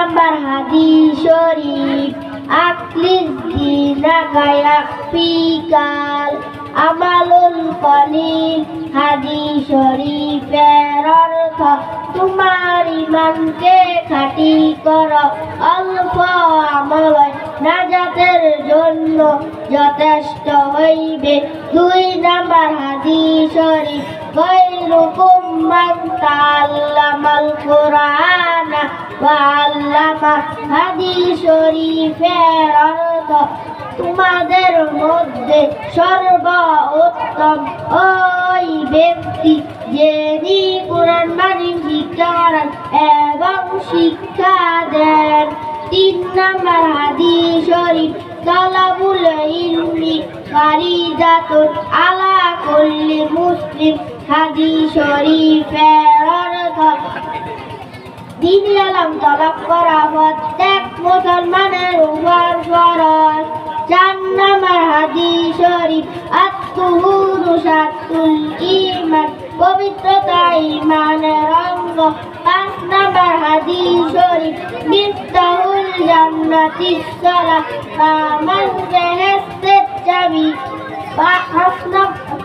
Number হাদিস শরীফ Achilles দিনাকা ইয়াকফিকাল আমালুল কলিল। হাদিস শরীফের অর্থ তোমার ইমানকে খাঁটি করো, অল্প আমল নাজাতের জন্য যথেষ্ট হইবে। 2 নাম্বার হাদিস শরীফ গায়রুকুম মান তাআল্লামাল কুরআন ওয়া আল্লামা। হাদিস শরীফের অর্থ তোমাদের মধ্যে সর্বোত্তম ওই ব্যক্তি যিনি কুরআন মাজিদ শিক্ষা করেন এবং শিক্ষা দেন। 3 নাম্বার হাদিস শরীফ তালাবুল ইলমি ফারিদাতুন আলা কুল্লি মুসলিম। হাদিস শরীফের অর্থ দ্বীনি ইলম তলব করা প্রত্যেক মুসলমানের উপর ফরজ। 4 নাম্বার হাদিস শরীফ আত-তুহুরু শাত্রুল ঈমান, পবিত্রতা ঈমানের অঙ্গ। 5 নাম্বার হাদিস শরীফ মিফতাহুল জান্নাতিস সালাহ, বেহেশতের চাবি।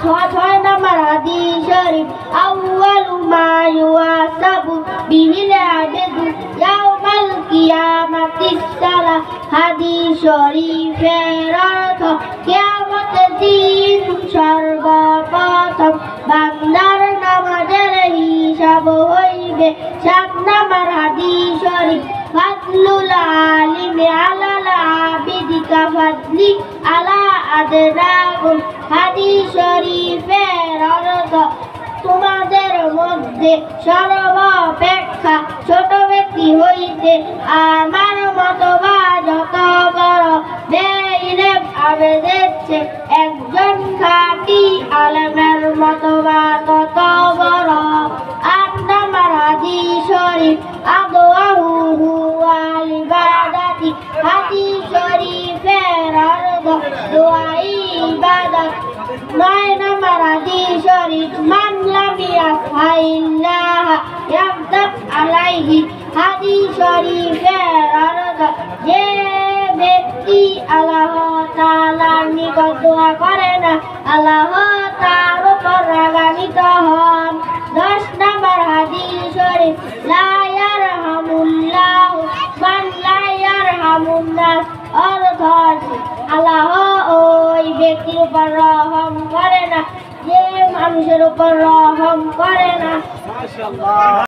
6 নাম্বার হাদিস শরীফ আউয়ালু মা ইউহাসাবু বিহিল আবদু ইয়াউমাল কিয়ামাতিস সালাহ। হাদিস শরীফের অর্থ কিয়ামতের দিন সর্বপ্রথম বান্দার নামাজের হিসাব হইবে। 7 নাম্বার হাদিস শরীফ ফাদলুল আলিমি আলাল আবিদি কাফাদলি আলা আদরাকুম। হাদিস শরীফের অর্থ তোমাদের মধ্যে সর্বাপেক্ষা ছোট ব্যক্তি হইতে আমার মতবা যত বড় বেইলেম আবেদের চেয়ে একজন খাঁটি আলেমের মতবা তত বড়। 8 নাম্বার হাদিস শরীফ আদওয়াহু আল ইবাদাতি। হাদিস শরীফের অর্থ দোয়া ইবাদত। 9 নাম্বার হাদিস শরীফ মান লাম ইয়াফআলিল্লাহ ইয়াগদাব আলাইহি। হাদিস শরীফের অর্থ যে ব্যক্তি আল্লাহ তাআলার নিকট দোয়া করে না, আল্লাহ তার উপর রাগান্বিত হন। 10 নাম্বার হাদিস শরীফ লা ইয়ারহামুল্লাহ মান লা ইয়ারহামুন নাস। অর্থ আল্লাহ ওই ব্যক্তির উপর রহম করে না যে মানুষের উপর রহম করে না।